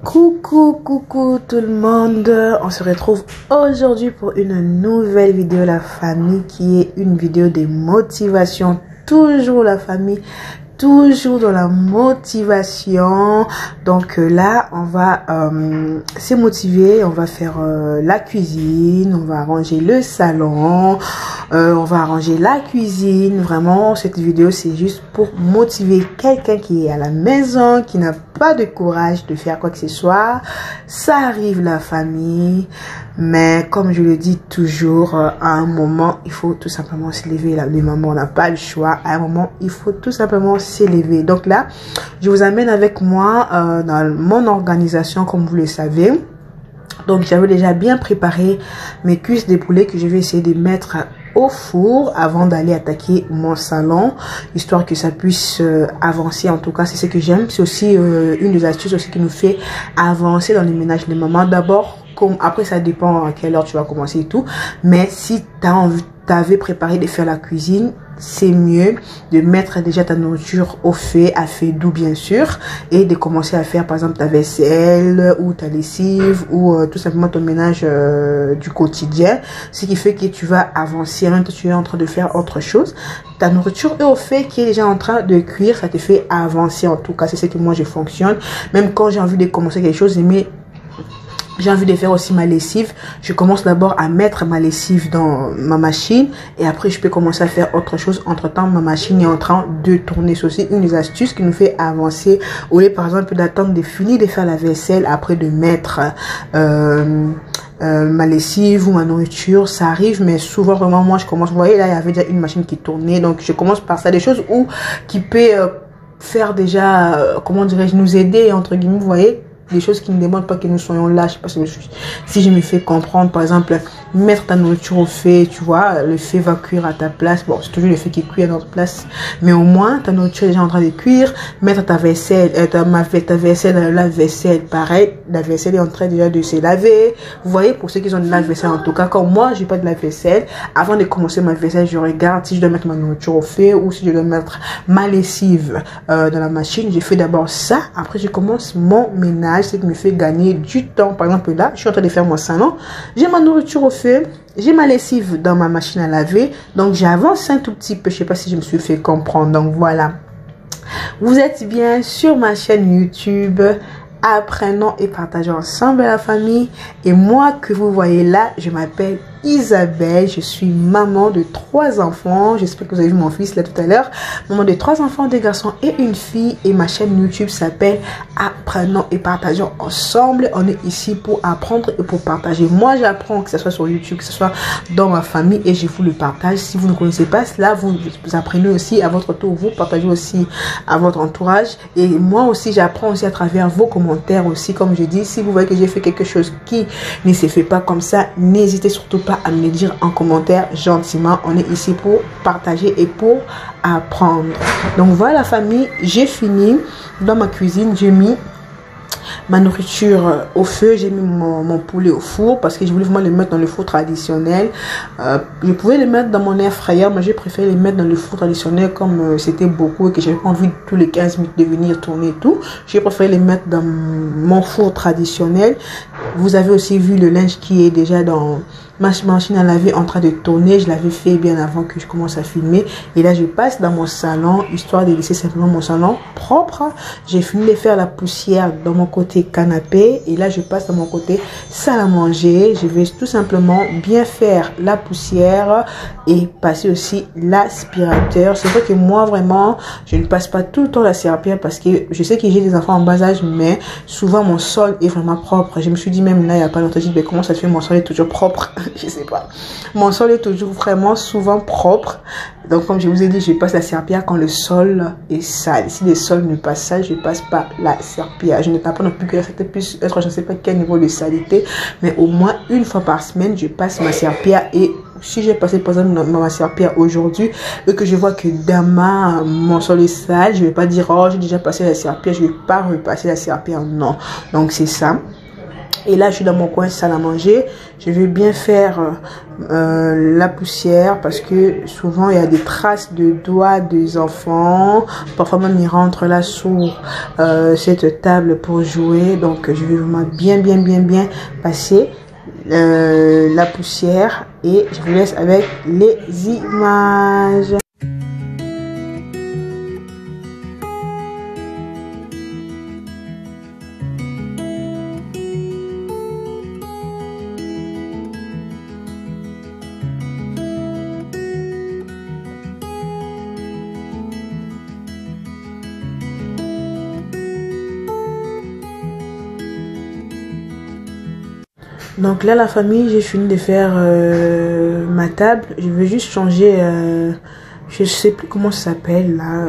Coucou tout le monde, on se retrouve aujourd'hui pour une nouvelle vidéo la famille qui est une vidéo de motivation, toujours la famille, toujours dans la motivation. Donc là on va se motiver, on va faire la cuisine, on va arranger le salon, on va arranger la cuisine. Vraiment cette vidéo c'est juste pour motiver quelqu'un qui est à la maison, qui n'a pas de courage de faire quoi que ce soit. Ça arrive la famille, mais comme je le dis toujours, à un moment il faut tout simplement se lever. Les mamans, on n'a pas le choix, à un moment il faut tout simplement s'élever. Donc là je vous amène avec moi dans mon organisation, comme vous le savez. Donc j'avais déjà bien préparé mes cuisses de poulet que je vais essayer de mettre au four avant d'aller attaquer mon salon, histoire que ça puisse avancer. En tout cas c'est ce que j'aime. C'est aussi une des astuces aussi qui nous fait avancer dans les ménages des mamans. D'abord, après ça dépend à quelle heure tu vas commencer et tout, mais si tu as envie, t'avais préparé de faire la cuisine, c'est mieux de mettre déjà ta nourriture au feu, à feu doux bien sûr, et de commencer à faire par exemple ta vaisselle ou ta lessive ou tout simplement ton ménage du quotidien, ce qui fait que tu vas avancer. Même que tu es en train de faire autre chose, ta nourriture est au feu qui est déjà en train de cuire, ça te fait avancer. En tout cas c'est ce que moi je fonctionne. Même quand j'ai envie de commencer quelque chose, j'ai envie de faire aussi ma lessive, je commence d'abord à mettre ma lessive dans ma machine et après je peux commencer à faire autre chose. Entre temps ma machine est en train de tourner. C'est aussi une des astuces qui nous fait avancer, au lieu par exemple d'attendre de finir de faire la vaisselle après de mettre ma lessive ou ma nourriture. Ça arrive, mais souvent vraiment moi je commence, vous voyez là il y avait déjà une machine qui tournait, donc je commence par ça, des choses où qui peut faire déjà comment dirais-je, nous aider entre guillemets, vous voyez, des choses qui ne demandent pas que nous soyons là. Je sais pas si je me fais comprendre. Par exemple, mettre ta nourriture au feu, tu vois, le feu va cuire à ta place. Bon, c'est toujours le feu qui cuit à notre place, mais au moins ta nourriture est déjà en train de cuire. Mettre ta vaisselle, ta vaisselle dans la vaisselle, pareil, la vaisselle est en train déjà de se laver. Vous voyez, pour ceux qui ont de la vaisselle, en tout cas, comme moi, j'ai pas de la vaisselle, avant de commencer ma vaisselle, je regarde si je dois mettre ma nourriture au feu ou si je dois mettre ma lessive dans la machine. Je fais d'abord ça, après je commence mon ménage, ce qui me fait gagner du temps. Par exemple là je suis en train de faire mon salon, j'ai ma nourriture au feu, j'ai ma lessive dans ma machine à laver, donc j'avance un tout petit peu. Je sais pas si je me suis fait comprendre. Donc voilà, vous êtes bien sur ma chaîne YouTube Apprenons et partageons ensemble la famille. Et moi que vous voyez là, je m'appelle Isabelle, je suis maman de 3 enfants. J'espère que vous avez vu mon fils là tout à l'heure. Maman de 3 enfants, 2 garçons et une fille. Et ma chaîne YouTube s'appelle Apprenons et partageons ensemble. On est ici pour apprendre et pour partager. Moi j'apprends, que ce soit sur YouTube, que ce soit dans ma famille, et je vous le partage. Si vous ne connaissez pas cela, vous apprenez aussi à votre tour, vous partagez aussi à votre entourage. Et moi aussi j'apprends aussi à travers vos commentaires aussi. Comme je dis, si vous voyez que j'ai fait quelque chose qui ne se fait pas comme ça, n'hésitez surtout pas à me le dire en commentaire gentiment. On est ici pour partager et pour apprendre. Donc voilà la famille, j'ai fini dans ma cuisine, j'ai mis ma nourriture au feu, j'ai mis mon poulet au four parce que je voulais vraiment le mettre dans le four traditionnel. Je pouvais le mettre dans mon air fryer, mais j'ai préféré le mettre dans le four traditionnel comme c'était beaucoup et que j'avais pas envie tous les 15 minutes de venir tourner et tout. J'ai préféré le mettre dans mon four traditionnel. Vous avez aussi vu le linge qui est déjà dans ma machine à laver en train de tourner. Je l'avais fait bien avant que je commence à filmer. Et là je passe dans mon salon, histoire de laisser simplement mon salon propre. J'ai fini de faire la poussière dans mon côté canapé, et là je passe dans mon côté salle à manger. Je vais tout simplement bien faire la poussière et passer aussi l'aspirateur. C'est vrai que moi vraiment je ne passe pas tout le temps l'aspirateur parce que je sais que j'ai des enfants en bas âge, mais souvent mon sol est vraiment propre. Je me suis dit même là il n'y a pas longtemps, je dis mais comment ça se fait, mon sol est toujours propre? Je sais pas, mon sol est toujours vraiment souvent propre. Donc comme je vous ai dit, je passe la serpillère quand le sol est sale. Si le sol ne passe sale, je passe pas la serpillère. Je ne t'apprends non plus que ça puisse être, je ne sais pas quel niveau de saleté, mais au moins une fois par semaine je passe ma serpillère. Et si j'ai passé par exemple ma serpillère aujourd'hui et que je vois que demain mon sol est sale, je vais pas dire oh j'ai déjà passé la serpillère, je vais pas repasser la serpillère, non. Donc c'est ça. Et là, je suis dans mon coin salle à manger. Je vais bien faire la poussière parce que souvent, il y a des traces de doigts des enfants. Parfois même, ils rentrent là sous cette table pour jouer. Donc, je vais vraiment bien passer la poussière. Et je vous laisse avec les images. Donc là, la famille, j'ai fini de faire ma table. Je vais juste changer, je sais plus comment ça s'appelle là,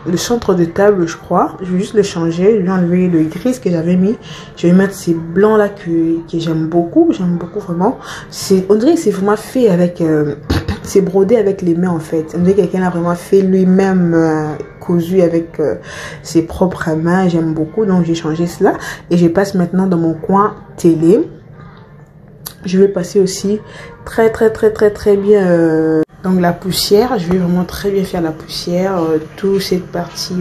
le centre de table, je crois. Je vais juste le changer. Je vais enlever le gris que j'avais mis. Je vais mettre ces blancs là que j'aime beaucoup. J'aime beaucoup vraiment. On dirait que c'est vraiment fait avec, c'est brodé avec les mains en fait. On dirait que quelqu'un a vraiment fait lui-même. Cousu avec ses propres mains. J'aime beaucoup. Donc j'ai changé cela. Et je passe maintenant dans mon coin télé. Je vais passer aussi très bien donc la poussière. Je vais vraiment très bien faire la poussière, toute cette partie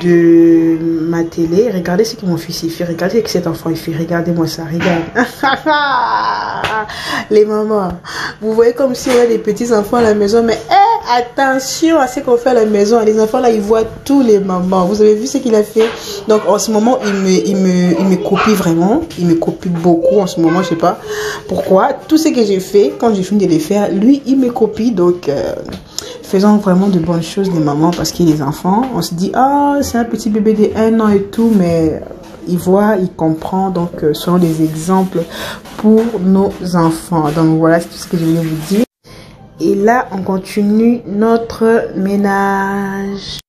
de ma télé. Regardez ce que mon fils il fait. Regardez ce que cet enfant il fait. Regardez-moi ça. Regarde. Les mamans. Vous voyez comme si on a des petits enfants à la maison. Mais attention à ce qu'on fait à la maison. Les enfants là, ils voient tous les mamans. Vous avez vu ce qu'il a fait? Donc en ce moment, il me copie vraiment. Il me copie beaucoup en ce moment. Je sais pas pourquoi. Tout ce que j'ai fait, quand j'ai fini de les faire, lui, il me copie. Donc faisons vraiment de bonnes choses les mamans, parce que les enfants, on se dit ah c'est un petit bébé de 1 an et tout, mais il voit, il comprend. Donc ce sont des exemples pour nos enfants. Donc voilà, c'est tout ce que je voulais vous dire. Et là, on continue notre ménage.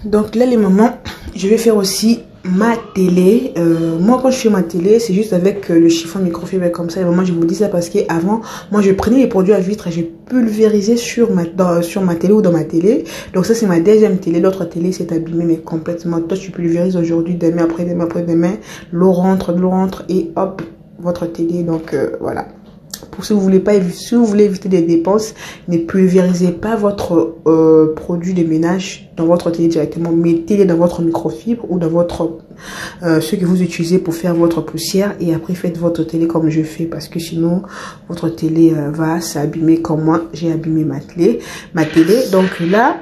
Donc là les mamans, je vais faire aussi ma télé. Moi quand je fais ma télé, c'est juste avec le chiffon microfibre comme ça. Et vraiment je vous dis ça parce que avant, moi je prenais les produits à vitre et je pulvérisais sur ma télé ou dans ma télé. Donc ça c'est ma deuxième télé. L'autre télé s'est abîmée mais complètement. Toi tu pulvérises aujourd'hui, demain après-demain, l'eau rentre et hop, votre télé. Donc voilà. Pour si vous voulez éviter des dépenses, ne pulvérisez pas votre produit de ménage dans votre télé directement. Mettez-les dans votre microfibre ou dans votre ce que vous utilisez pour faire votre poussière, et après faites votre télé comme je fais, parce que sinon votre télé va s'abîmer comme moi j'ai abîmé ma télé. Donc là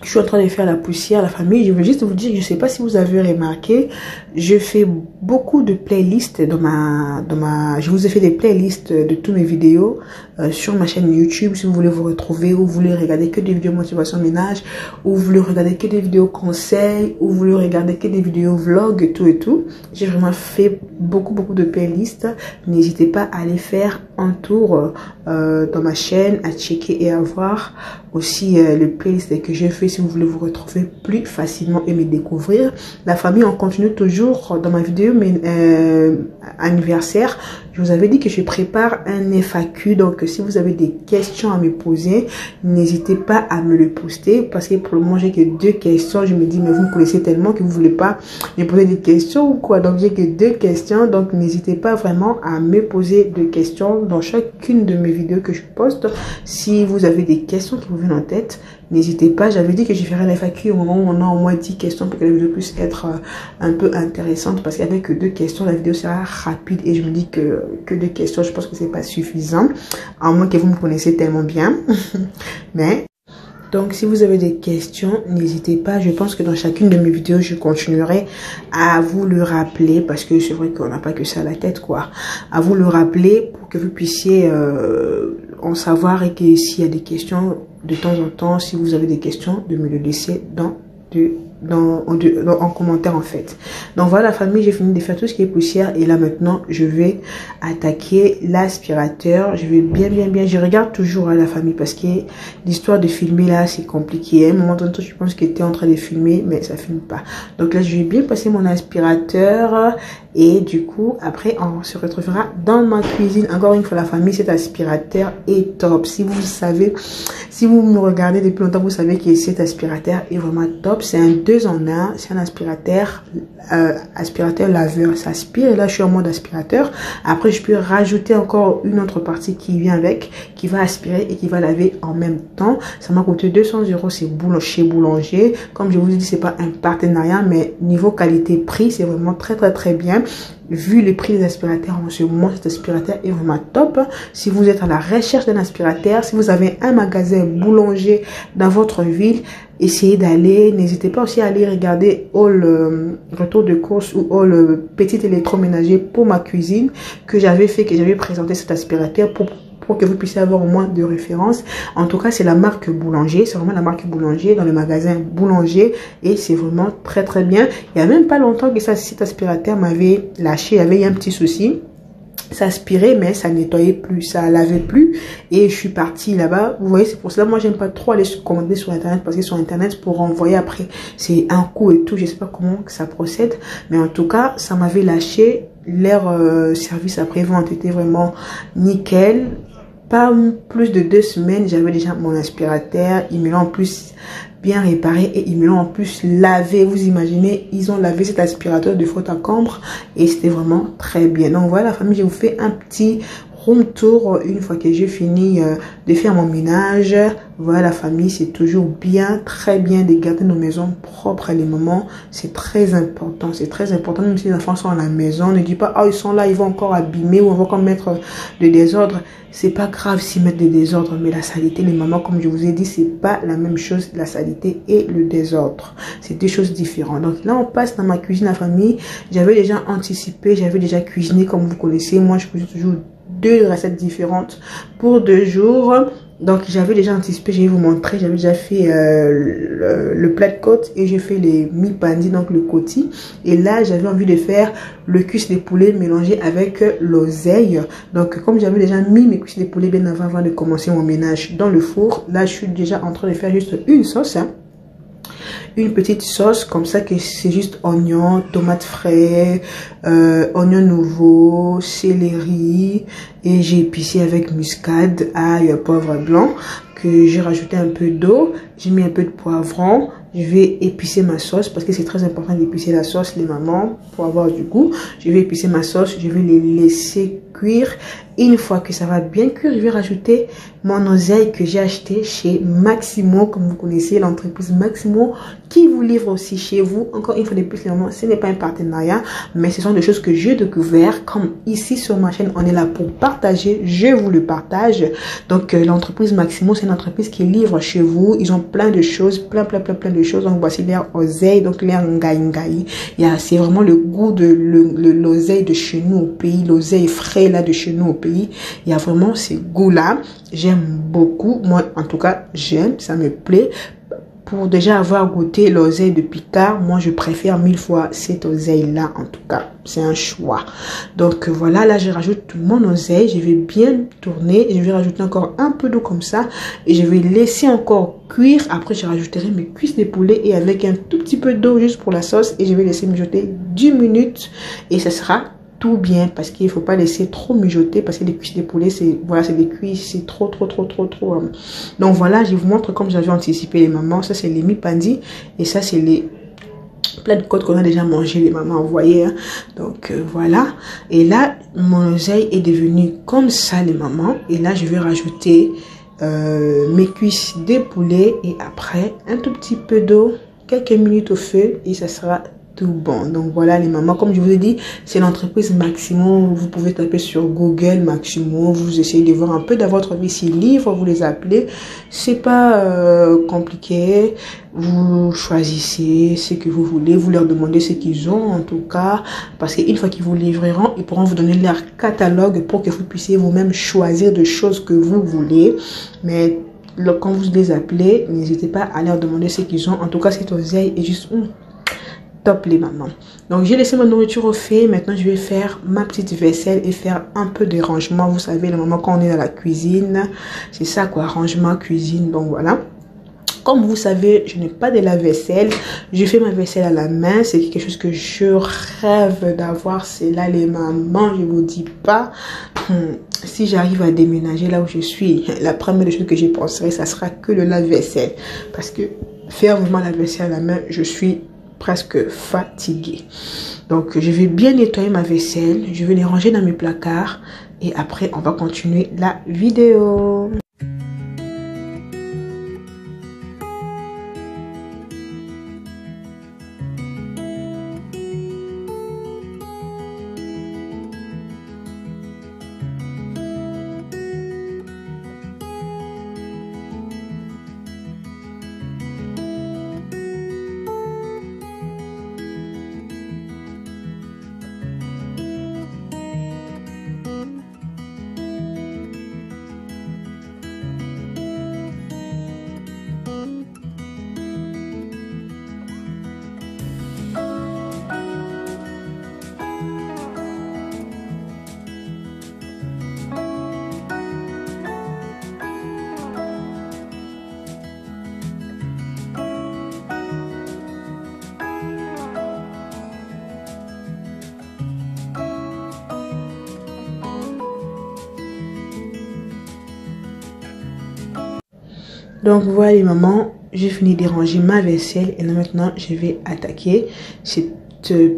je suis en train de faire la poussière, la famille. Je veux juste vous dire, je sais pas si vous avez remarqué, je fais beaucoup de playlists je vous ai fait des playlists de toutes mes vidéos sur ma chaîne YouTube. Si vous voulez vous retrouver, ou vous voulez regarder que des vidéos motivation ménage, ou vous voulez regarder que des vidéos conseils, ou vous voulez regarder que des vidéos vlog et tout. J'ai vraiment fait beaucoup de playlists. N'hésitez pas à aller faire un tour dans ma chaîne, à checker et à voir aussi le playlist que j'ai fait si vous voulez vous retrouver plus facilement et me découvrir. La famille, on continue toujours dans ma vidéo anniversaire. Je vous avais dit que je prépare un FAQ, donc si vous avez des questions à me poser, n'hésitez pas à me le poster, parce que pour le moment j'ai que 2 questions. Je me dis mais vous me connaissez tellement que vous voulez pas me poser des questions ou quoi, donc j'ai que 2 questions. Donc n'hésitez pas vraiment à me poser des questions dans chacune de mes vidéos que je poste. Si vous avez des questions qui vous viennent en tête, n'hésitez pas. J'avais dit que je ferais la FAQ au moment où on a au moins 10 questions pour que la vidéo puisse être un peu intéressante, parce qu'avec que 2 questions la vidéo sera rapide, et je me dis que 2 questions, je pense que c'est pas suffisant, à moins que vous me connaissez tellement bien. Mais donc si vous avez des questions, n'hésitez pas. Je pense que dans chacune de mes vidéos je continuerai à vous le rappeler, parce que c'est vrai qu'on n'a pas que ça à la tête quoi, à vous le rappeler pour que vous puissiez en savoir, et que s'il y a des questions de temps en temps, si vous avez des questions, de me le laisser dans en commentaire en fait. Donc voilà la famille, j'ai fini de faire tout ce qui est poussière et là maintenant je vais attaquer l'aspirateur. Je vais bien, je regarde toujours à la famille parce que l'histoire de filmer là c'est compliqué. À un moment donné, je pense que tu es en train de filmer mais ça filme pas. Donc là je vais bien passer mon aspirateur et du coup après on se retrouvera dans ma cuisine. Encore une fois la famille, cet aspirateur est top. Si vous savez, si vous me regardez depuis longtemps, vous savez que cet aspirateur est vraiment top. C'est un 2 en 1, c'est un aspirateur laveur. Ça aspire et là je suis en mode aspirateur. Après je peux rajouter encore une autre partie qui vient avec, qui va aspirer et qui va laver en même temps. Ça m'a coûté 200 €, c'est chez Boulanger. Comme je vous ai dit, c'est pas un partenariat mais niveau qualité-prix c'est vraiment très bien. Vu les prix des aspirateurs en ce moment, cet aspirateur est vraiment top. Si vous êtes à la recherche d'un aspirateur, si vous avez un magasin Boulanger dans votre ville, essayez d'aller. N'hésitez pas aussi à aller regarder All retour de course ou All petit électroménager pour ma cuisine que j'avais fait, que j'avais présenté cet aspirateur pour que vous puissiez avoir au moins de références. En tout cas, c'est la marque Boulanger. C'est vraiment la marque Boulanger dans le magasin Boulanger. Et c'est vraiment très bien. Il n'y a même pas longtemps que cet aspirateur m'avait lâché. Il y avait un petit souci. Ça aspirait mais ça nettoyait plus, ça lavait plus et je suis partie là-bas. Vous voyez, c'est pour cela moi j'aime pas trop aller commander sur internet parce que sur internet pour renvoyer après c'est un coût et tout. Je sais pas comment que ça procède mais en tout cas ça m'avait lâché. Leur service après-vente était vraiment nickel. Pas plus de 2 semaines, j'avais déjà mon aspirateur. Ils me l'ont en plus bien réparé et ils me l'ont en plus lavé. Vous imaginez, ils ont lavé cet aspirateur de faute à cambre et c'était vraiment très bien. Donc voilà la famille, je vous fais un petit room tour une fois que j'ai fini de faire mon ménage. Voilà la famille, c'est toujours bien, très bien de garder nos maisons propres les moments. C'est très important, même si les enfants sont à la maison. Ne dis pas, oh ils sont là, ils vont encore abîmer ou on va encore mettre de désordre. C'est pas grave s'ils mettent des désordres, mais la saleté, les mamans, comme je vous ai dit, c'est pas la même chose, la saleté et le désordre. C'est deux choses différentes. Donc là, on passe dans ma cuisine, la famille. J'avais déjà anticipé, j'avais déjà cuisiné, comme vous connaissez. Moi, je cuisine toujours 2 recettes différentes pour 2 jours. Donc j'avais déjà anticipé, je vais vous montrer, j'avais déjà fait le plat de côte et j'ai fait les mi-pandi, donc le côté. Et là j'avais envie de faire le cuisse de poulet mélangé avec l'oseille. Donc comme j'avais déjà mis mes cuisses de poulet bien avant de commencer mon ménage dans le four, là je suis déjà en train de faire juste une sauce. Une petite sauce comme ça que c'est juste oignon, tomates frais, oignon nouveau, céleri et j'ai épicé avec muscade, ail, poivre blanc que j'ai rajouté un peu d'eau, j'ai mis un peu de poivron. Je vais épicer ma sauce parce que c'est très important d'épicer la sauce les mamans pour avoir du goût. Je vais épicer ma sauce, je vais les laisser cuire. Une fois que ça va bien cuire, je vais rajouter mon oseille que j'ai acheté chez Maximo, comme vous connaissez l'entreprise Maximo qui vous livre aussi chez vous. Encore une fois de plus, les mamans, ce n'est pas un partenariat, mais ce sont des choses que j'ai découvert. Comme ici sur ma chaîne, on est là pour partager, je vous le partage. Donc l'entreprise Maximo, c'est une entreprise qui livre chez vous. Ils ont plein de choses, plein de choses. Donc voici leur oseille, donc leur ngai. C'est vraiment le goût de l'oseille de chez nous au pays, l'oseille frais là de chez nous au pays. Il y a vraiment ces goûts là. J'aime beaucoup. Moi, en tout cas, j'aime. Ça me plaît. Pour déjà avoir goûté l'oseille de Picard, moi, je préfère 1000 fois cette oseille-là. En tout cas, c'est un choix. Donc, voilà. Là, je rajoute mon oseille. Je vais bien tourner. Je vais rajouter encore un peu d'eau comme ça. Et je vais laisser encore cuire. Après, je rajouterai mes cuisses de poulet et avec un tout petit peu d'eau juste pour la sauce. Et je vais laisser mijoter 10 minutes. Et ça sera tout bien parce qu'il faut pas laisser trop mijoter parce que les cuisses de poulet c'est voilà, c'est des cuisses, c'est trop donc voilà, je vous montre comme j'avais anticipé les mamans. Ça c'est les mi-pandi et ça c'est les plats de côte qu'on a déjà mangé les mamans, vous voyez hein? Donc voilà, et là mon oseille est devenu comme ça les mamans et là je vais rajouter mes cuisses de poulet et après un tout petit peu d'eau, quelques minutes au feu et ça sera tout bon. Donc voilà les mamans, comme je vous ai dit, c'est l'entreprise Maximo. Vous pouvez taper sur Google Maximo, vous essayez de voir un peu dans votre vie s'ils livrent, vous les appelez, c'est pas compliqué. Vous choisissez ce que vous voulez, vous leur demandez ce qu'ils ont en tout cas, parce qu'une fois qu'ils vous livreront, ils pourront vous donner leur catalogue pour que vous puissiez vous-même choisir des choses que vous voulez. Mais quand vous les appelez, n'hésitez pas à leur demander ce qu'ils ont. En tout cas, cette oseille est juste top les mamans. Donc j'ai laissé ma nourriture au fait. Maintenant je vais faire ma petite vaisselle et faire un peu de rangement. Vous savez, le moment quand on est dans la cuisine, c'est ça quoi, rangement, cuisine. Donc voilà. Comme vous savez, je n'ai pas de lave-vaisselle. Je fais ma vaisselle à la main. C'est quelque chose que je rêve d'avoir. C'est là les mamans, je vous dis pas. Si j'arrive à déménager là où je suis, la première chose que j'y penserai, ça sera que le lave-vaisselle. Parce que faire vraiment la vaisselle à la main, je suis presque fatiguée. Donc je vais bien nettoyer ma vaisselle. Je vais les ranger dans mes placards. Et après, on va continuer la vidéo. Donc voilà les mamans, j'ai fini de ranger ma vaisselle et maintenant je vais attaquer cette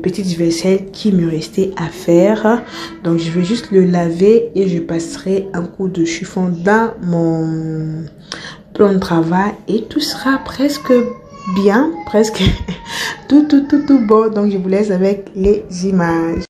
petite vaisselle qui me restait à faire. Donc je vais juste le laver et je passerai un coup de chiffon dans mon plan de travail et tout sera presque bien, presque tout bon. Donc je vous laisse avec les images.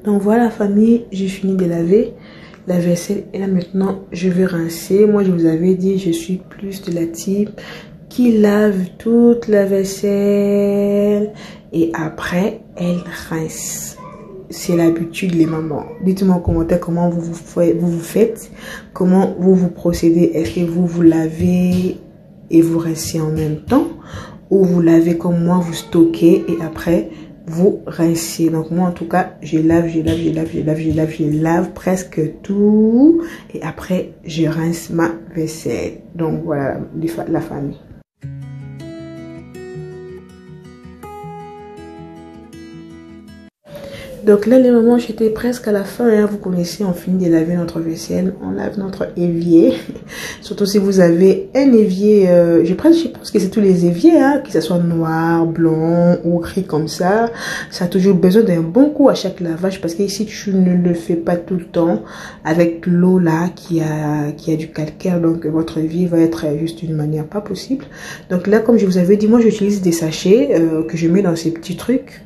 Donc voilà famille, j'ai fini de laver la vaisselle et là maintenant je vais rincer. Moi je vous avais dit, je suis plus de la type qui lave toute la vaisselle et après elle rince. C'est l'habitude les mamans. Dites-moi en commentaire comment vous faites, comment vous procédez. Est-ce que vous lavez et vous rincez en même temps ou vous lavez comme moi, vous stockez et après vous rincez. Donc moi en tout cas je lave presque tout et après je rince ma vaisselle. Donc voilà la famille. Donc là les mamans, j'étais presque à la fin hein. Vous connaissez, on finit de laver notre vaisselle, on lave notre évier. Surtout si vous avez un évier, je pense que c'est tous les éviers hein, que ce soit noir, blanc ou gris comme ça. Ça a toujours besoin d'un bon coup à chaque lavage parce que si tu ne le fais pas tout le temps avec l'eau là qui a du calcaire, donc votre évier va être juste d'une manière pas possible. Donc là comme je vous avais dit, moi j'utilise des sachets que je mets dans ces petits trucs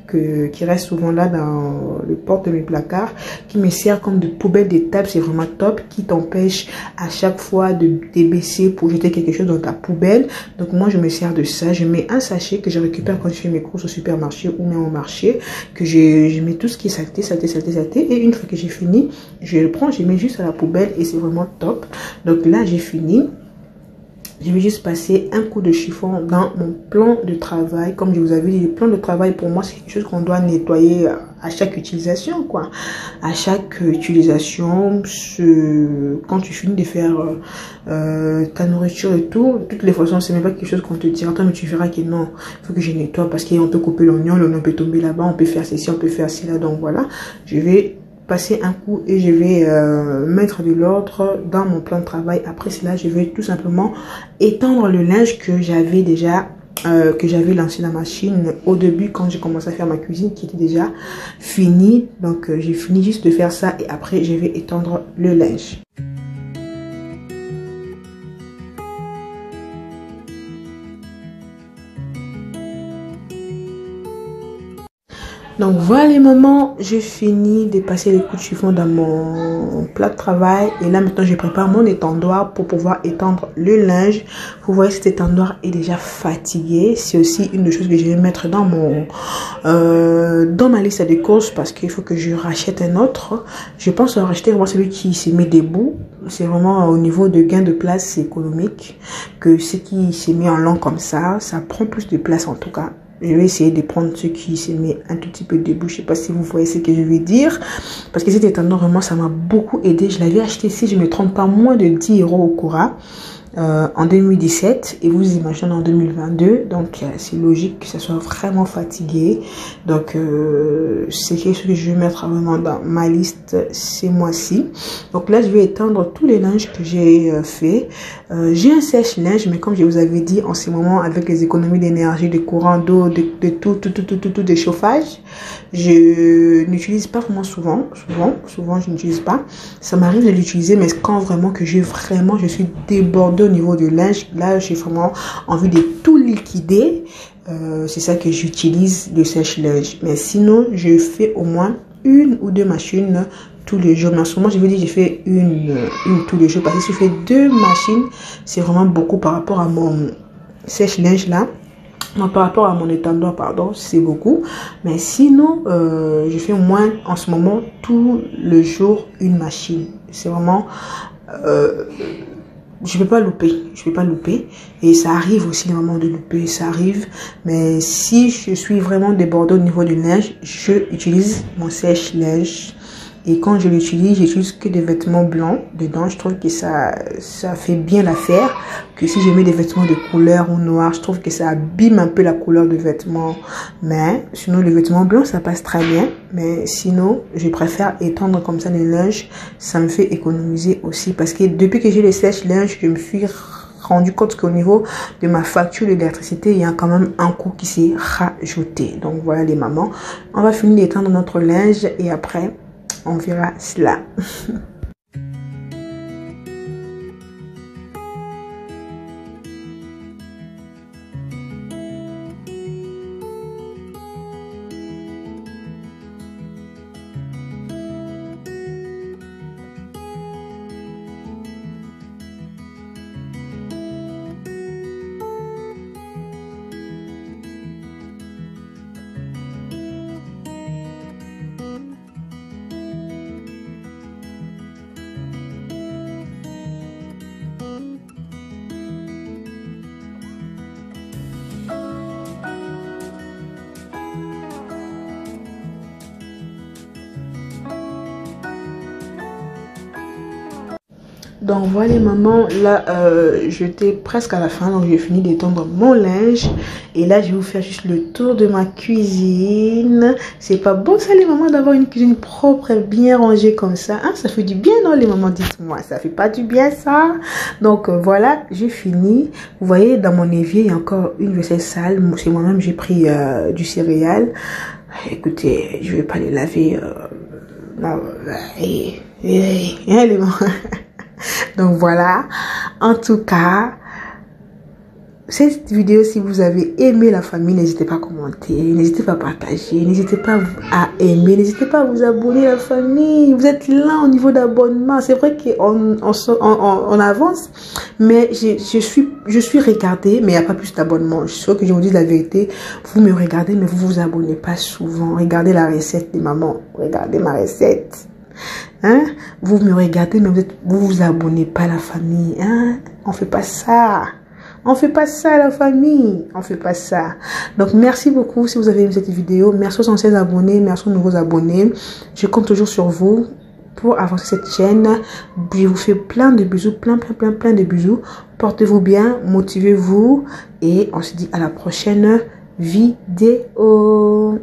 qui restent souvent là dans le porte de mes placards, qui me sert comme de poubelle d'étape. C'est vraiment top, qui t'empêche à chaque fois de débaisser pour jeter quelque chose dans ta poubelle. Donc moi je me sers de ça. Je mets un sachet que je récupère quand je fais mes courses au supermarché ou même au marché, que je mets tout ce qui est saleté et une fois que j'ai fini, je le prends, je mets juste à la poubelle et c'est vraiment top. Donc là j'ai fini. Je vais juste passer un coup de chiffon dans mon plan de travail. Comme je vous avais dit, le plan de travail pour moi, c'est quelque chose qu'on doit nettoyer à chaque utilisation, quoi. À chaque utilisation, quand tu finis de faire ta nourriture et tout, toutes les façons, c'est même pas quelque chose qu'on te dit. Attends, mais tu verras que non, il faut que je nettoie parce qu'on peut couper l'oignon peut tomber là-bas, on peut faire ceci, on peut faire cela. Donc voilà, je vais passer un coup et je vais mettre de l'ordre dans mon plan de travail. Après cela, je vais tout simplement étendre le linge que j'avais déjà lancé dans ma machine au début quand j'ai commencé à faire ma cuisine qui était déjà finie. Donc j'ai fini juste de faire ça et après je vais étendre le linge. Donc voilà les mamans, j'ai fini de passer les coups de chiffon dans mon plat de travail. Et là maintenant je prépare mon étendoir pour pouvoir étendre le linge. Vous voyez, cet étendoir est déjà fatigué. C'est aussi une des choses que je vais mettre dans ma liste de courses, parce qu'il faut que je rachète un autre. Je pense racheter vraiment celui qui se met debout. C'est vraiment au niveau de gain de place, c'est économique que ce qui s'est mis en long comme ça prend plus de place en tout cas. Je vais essayer de prendre ce qui se met un tout petit peu debout. Je sais pas si vous voyez ce que je veux dire. Parce que cet étendard, vraiment, ça m'a beaucoup aidé. Je l'avais acheté, si je ne me trompe pas, moins de 10 € au Cora. En 2017 et vous imaginez en 2022, donc c'est logique que ça soit vraiment fatigué. Donc c'est quelque chose que je vais mettre vraiment dans ma liste ces mois-ci. Donc là je vais étendre tous les linges que j'ai fait. J'ai un sèche-linge, mais comme je vous avais dit, en ce moment avec les économies d'énergie, de courant d'eau, de tout de chauffage, je n'utilise pas vraiment souvent je n'utilise pas. Ça m'arrive de l'utiliser, mais quand vraiment que je suis débordée au niveau du linge, là j'ai vraiment envie de tout liquider. C'est ça que j'utilise le sèche-linge. Mais sinon je fais au moins une ou deux machines tous les jours. Mais en ce moment je veux dire je fais une tous les jours, parce que si je fais 2 machines c'est vraiment beaucoup par rapport à mon sèche-linge là. Non, par rapport à mon étendoir, pardon, c'est beaucoup. Mais sinon, je fais au moins en ce moment tout le jour une machine. C'est vraiment... je ne peux pas louper. Et ça arrive aussi les moments de louper, ça arrive. Mais si je suis vraiment débordée au niveau du linge, je utilise mon sèche-linge. Et quand je l'utilise, j'utilise que des vêtements blancs dedans. Je trouve que ça fait bien l'affaire. Que si je mets des vêtements de couleur ou noir, je trouve que ça abîme un peu la couleur de vêtements. Mais sinon, les vêtements blancs, ça passe très bien. Mais sinon, je préfère étendre comme ça les linges. Ça me fait économiser aussi. Parce que depuis que j'ai le sèche-linge, je me suis rendu compte qu'au niveau de ma facture d'électricité, il y a quand même un coût qui s'est rajouté. Donc voilà les mamans. On va finir d'étendre notre linge et après... on verra cela. Donc voilà les mamans, là j'étais presque à la fin, donc j'ai fini d'étendre mon linge. Et là je vais vous faire juste le tour de ma cuisine. C'est pas bon ça les mamans d'avoir une cuisine propre et bien rangée comme ça, hein? Ça fait du bien non les mamans, dites-moi, ça fait pas du bien ça? Donc voilà, j'ai fini. Vous voyez dans mon évier il y a encore une vaisselle sale. C'est moi-même j'ai pris du céréal. Écoutez, je vais pas les laver. Les mamans. Donc voilà, en tout cas, cette vidéo, si vous avez aimé la famille, n'hésitez pas à commenter, n'hésitez pas à partager, n'hésitez pas à aimer, n'hésitez pas à vous abonner à la famille. Vous êtes là au niveau d'abonnement. C'est vrai qu'on avance, mais je suis regardée, mais il n'y a pas plus d'abonnement. Je sais que je vous dis la vérité, vous me regardez, mais vous vous abonnez pas souvent. Regardez la recette des mamans, regardez ma recette. Hein? Vous me regardez, mais vous abonnez pas à la famille. Hein? On fait pas ça. On fait pas ça, la famille. On fait pas ça. Donc, merci beaucoup si vous avez aimé cette vidéo. Merci aux anciens abonnés. Merci aux nouveaux abonnés. Je compte toujours sur vous pour avancer cette chaîne. Je vous fais plein de bisous. Plein de bisous. Portez-vous bien. Motivez-vous. Et on se dit à la prochaine vidéo.